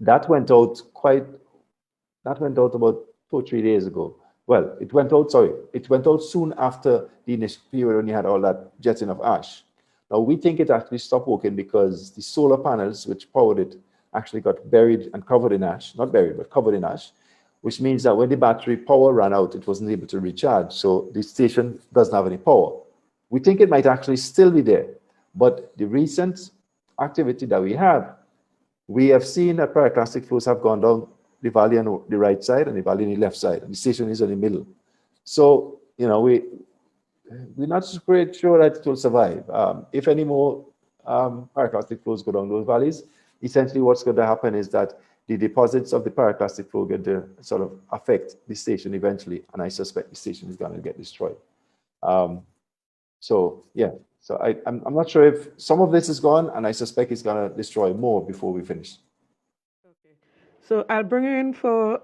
that went out about 2 or 3 days ago. Well, it went out soon after the initial period when you had all that jetting of ash. Now, we think it actually stopped working because the solar panels which powered it actually got buried and covered in ash. Not buried, but covered in ash, which means that when the battery power ran out, it wasn't able to recharge. So the station doesn't have any power. We think it might actually still be there. But the recent activity that we have seen that pyroclastic flows have gone down the valley on the right side and the valley on the left side, and the station is in the middle. So, you know, we're not quite sure that it will survive. If any more pyroclastic flows go down those valleys, essentially what's going to happen is that the deposits of the pyroclastic flow get to sort of affect the station eventually, and I suspect the station is going to get destroyed. So yeah, so I'm not sure if some of this is gone, and I suspect it's going to destroy more before we finish. Okay. So I'll bring you in for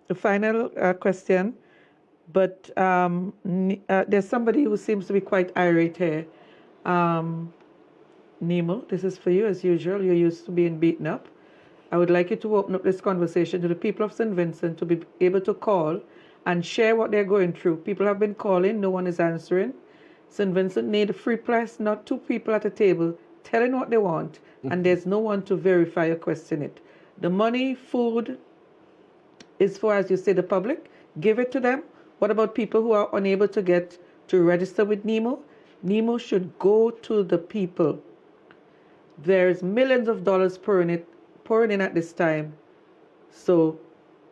the final question, but there's somebody who seems to be quite irate here. N.E.M.O, this is for you as usual. You're used to being beaten up. I would like you to open up this conversation to the people of St. Vincent to be able to call and share what they're going through. People have been calling, no one is answering. St. Vincent need a free press, not two people at a table telling what they want, and there's no one to verify or question it. The money, food is for, as you say, the public. Give it to them. What about people who are unable to get to register with N.E.M.O? N.E.M.O should go to the people. There's millions of dollars pouring in at this time. So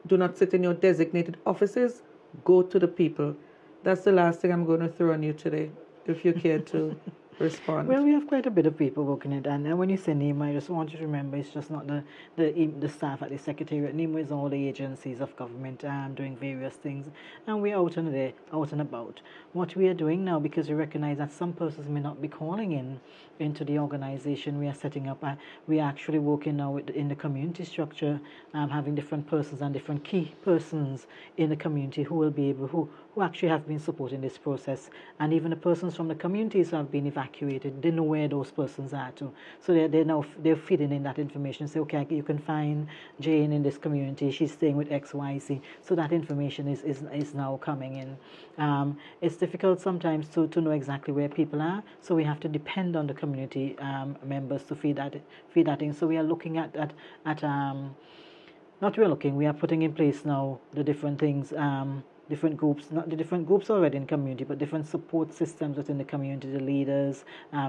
do not sit in your designated offices. Go to the people. That's the last thing I'm going to throw on you today, if you care to respond. Well, we have quite a bit of people working it, and when you say N.E.M.O, I just want you to remember it's just not the staff at the Secretariat. N.E.M.O is all the agencies of government doing various things, and we're out and about. What we are doing now, because we recognize that some persons may not be calling into the organization we are setting up, we are actually working now in the community structure, having different persons and different key persons in the community who will be able, who actually have been supporting this process, and even the persons from the communities who have been evacuated, they know where those persons are too. So they're feeding in that information. Say, okay, you can find Jane in this community. She's staying with XYZ. So that information is now coming in. It's difficult sometimes to know exactly where people are. So we have to depend on the community members to feed that in. So we are looking at not we're looking. We are putting in place now the different things. Different groups, not the different groups already in community, but different support systems within the community, the leaders,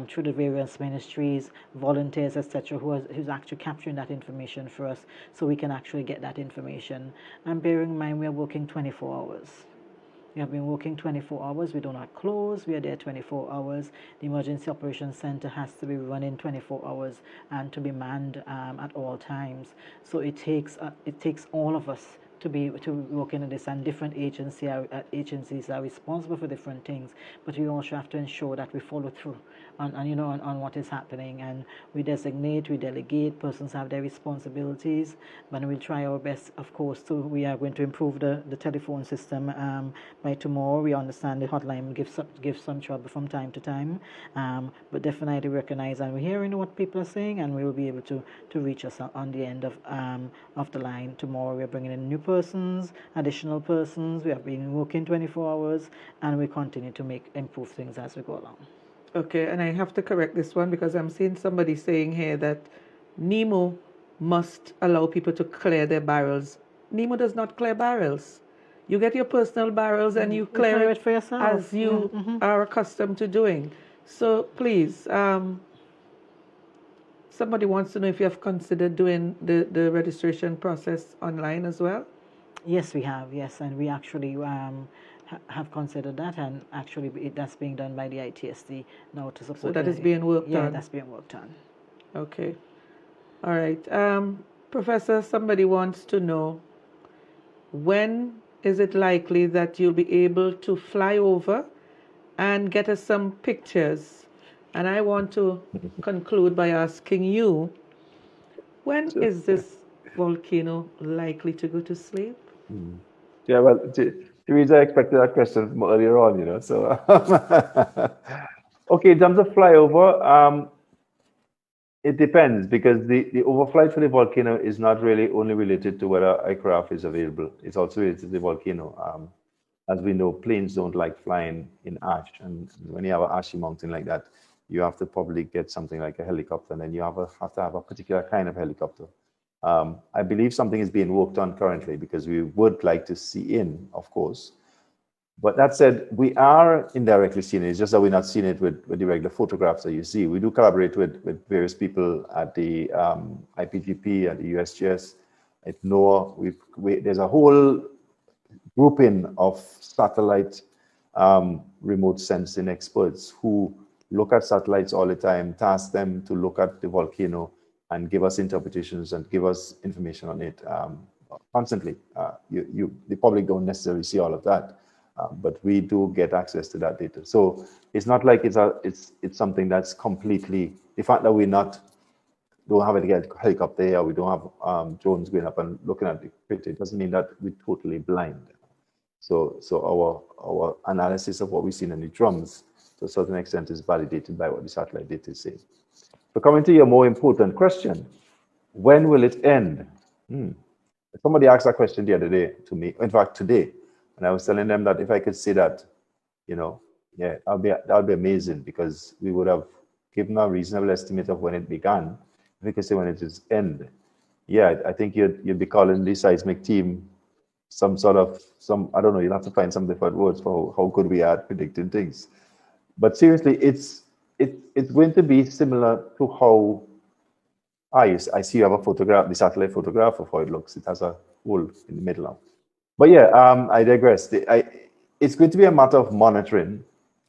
through the various ministries, volunteers, etc., who's actually capturing that information for us so we can actually get that information. And bearing in mind, we are working 24 hours. We have been working 24 hours. We do not close. We are there 24 hours. The Emergency Operations Center has to be running 24 hours and to be manned at all times. So it takes all of us to work in this, and different agencies are responsible for different things, but we also have to ensure that we follow through on what is happening, and we designate, we delegate, persons have their responsibilities, but we'll try our best, of course, we are going to improve the telephone system by tomorrow. We understand the hotline gives some trouble from time to time, but definitely recognize, and we're hearing what people are saying, and we will be able to reach us on the end of the line tomorrow. We're bringing in new persons, additional persons. We have been working 24 hours, and we continue to improve things as we go along. Okay, and I have to correct this one because I'm seeing somebody saying here that N.E.M.O must allow people to clear their barrels. N.E.M.O does not clear barrels. You get your personal barrels and you clear it for yourself, as you are accustomed to doing. So please, somebody wants to know if you have considered doing the registration process online as well? Yes, we have, yes, and we actually have considered that, and actually that's being done by the ITSD now to support. So that is being worked on? Yeah, that's being worked on. Okay. All right. Professor, somebody wants to know, when is it likely that you'll be able to fly over and get us some pictures? And I want to conclude by asking you, when is this volcano likely to go to sleep? Yeah, well, Teresa expected that question from earlier on, so. Okay, in terms of flyover, it depends, because the overflight for the volcano is not really only related to whether aircraft is available. It's also related to the volcano. As we know, planes don't like flying in ash, and when you have an ashy mountain like that, you have to probably get something like a helicopter, and then you have to have a particular kind of helicopter. I believe something is being worked on currently, because we would like to see in, of course. But that said, we are indirectly seeing it. It's just that we're not seeing it with the regular photographs that you see. We do collaborate with various people at the IPGP, at the USGS, at N.E.M.O. There's a whole grouping of satellite remote sensing experts who look at satellites all the time, task them to look at the volcano and give us interpretations and give us information on it constantly. The public don't necessarily see all of that, but we do get access to that data. So it's not like it's something that's completely, the fact that don't have a helicopter here, we don't have drones going up and looking at the crater, it doesn't mean that we're totally blind. So our analysis of what we've seen in the drums, to a certain extent, is validated by what the satellite data is saying. So coming to your more important question, when will it end? Somebody asked that question the other day to me, in fact, today, and I was telling them that if I could say that, yeah, that would be amazing, because we would have given a reasonable estimate of when it began. If we could say when it is end, yeah, I think you'd be calling the seismic team I don't know, you'll have to find some different words for how good we are at predicting things. But seriously, it's going to be similar to how I see you have a photograph, the satellite photograph of how it looks. It has a hole in the middle now. But yeah, I digress. It's going to be a matter of monitoring,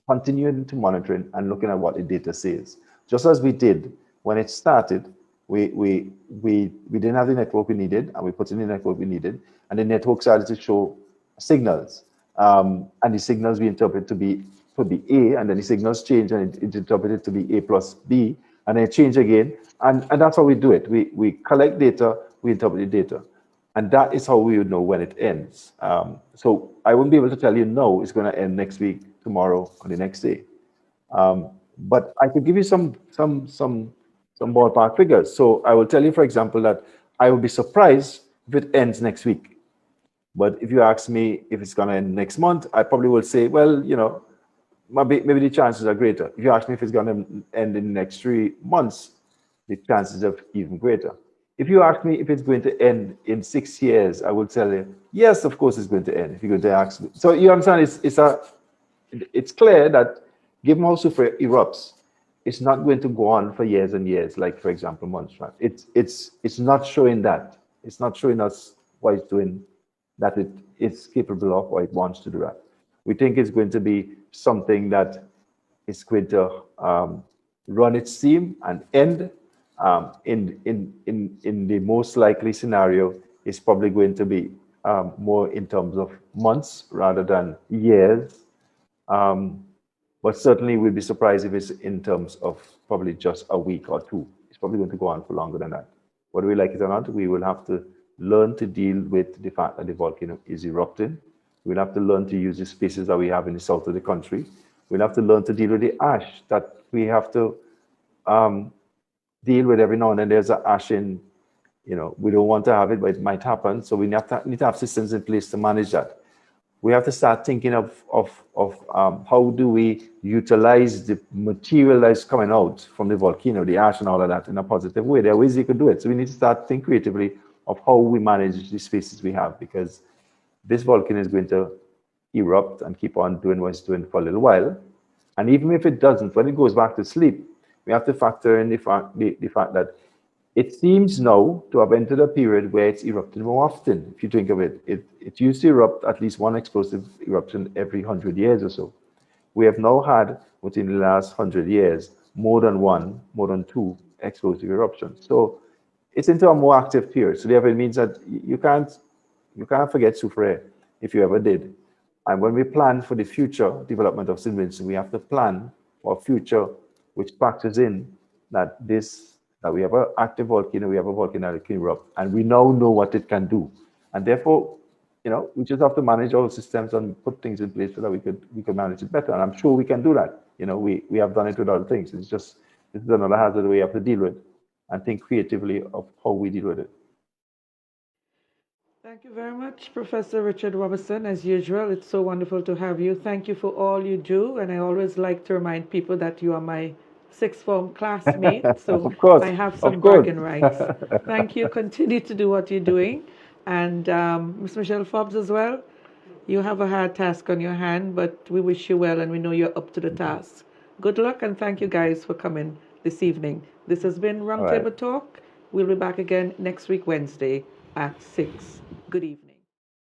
continuing to monitoring and looking at what the data says. Just as we did when it started, we didn't have the network we needed, and we put in the network we needed, and the network started to show signals, and the signals we interpret to be A, and then the signals change, and it's interpreted to be A plus B, and then it change again, and that's how we do it. We collect data, we interpret the data, and that is how we would know when it ends. So I wouldn't be able to tell you, no, it's going to end next week, tomorrow, or the next day. But I could give you some ballpark figures. So I will tell you, for example, that I will be surprised if it ends next week. But if you ask me if it's going to end next month, I probably will say, well, maybe the chances are greater. If you ask me if it's going to end in the next 3 months, the chances are even greater. If you ask me if it's going to end in 6 years, I will tell you, yes, of course it's going to end. If you're going to ask me. So you understand, it's clear that given how Soufriere erupts, it's not going to go on for years and years, like, for example, months. Right? It's not showing that. It's not showing us what it's doing, that it's capable of, or it wants to do that. We think it's going to be something that is going to run its steam and end. In the most likely scenario, it's probably going to be more in terms of months rather than years. But certainly we'd be surprised if it's in terms of probably just a week or two. It's probably going to go on for longer than that. Whether we like it or not, we will have to learn to deal with the fact that the volcano is erupting. We'll have to learn to use the spaces that we have in the south of the country. We'll have to learn to deal with the ash that we have to deal with every now and then. There's an ash in, we don't want to have it, but it might happen. So we need to have systems in place to manage that. We have to start thinking of how do we utilize the material that's coming out from the volcano, the ash and all of that, in a positive way. There are ways you can do it. So we need to start thinking creatively of how we manage the spaces we have, because this volcano is going to erupt and keep on doing what it's doing for a little while. And even if it doesn't, when it goes back to sleep, we have to factor in the fact that it seems now to have entered a period where it's erupting more often. If you think of it, it used to erupt at least one explosive eruption every 100 years or so. We have now had, within the last 100 years, more than two explosive eruptions. So it's into a more active period. So therefore it means that you can't forget Soufriere if you ever did. And when we plan for the future development of St. Vincent, we have to plan for a future which factors in that we have an active volcano, we have a volcano that can erupt, and we now know what it can do. And therefore, we just have to manage our systems and put things in place so that we could manage it better. And I'm sure we can do that. We have done it with other things. It's just, this is another hazard we have to deal with and think creatively of how we deal with it. Thank you very much, Professor Richard Robertson. As usual, it's so wonderful to have you. Thank you for all you do. And I always like to remind people that you are my sixth form classmate, so of course, I have some bragging rights. Thank you. Continue to do what you're doing. And Ms. Michelle Forbes as well, you have a hard task on your hand, but we wish you well and we know you're up to the task. Good luck, and thank you guys for coming this evening. This has been Roundtable Talk. We'll be back again next week, Wednesday at 6. Good evening.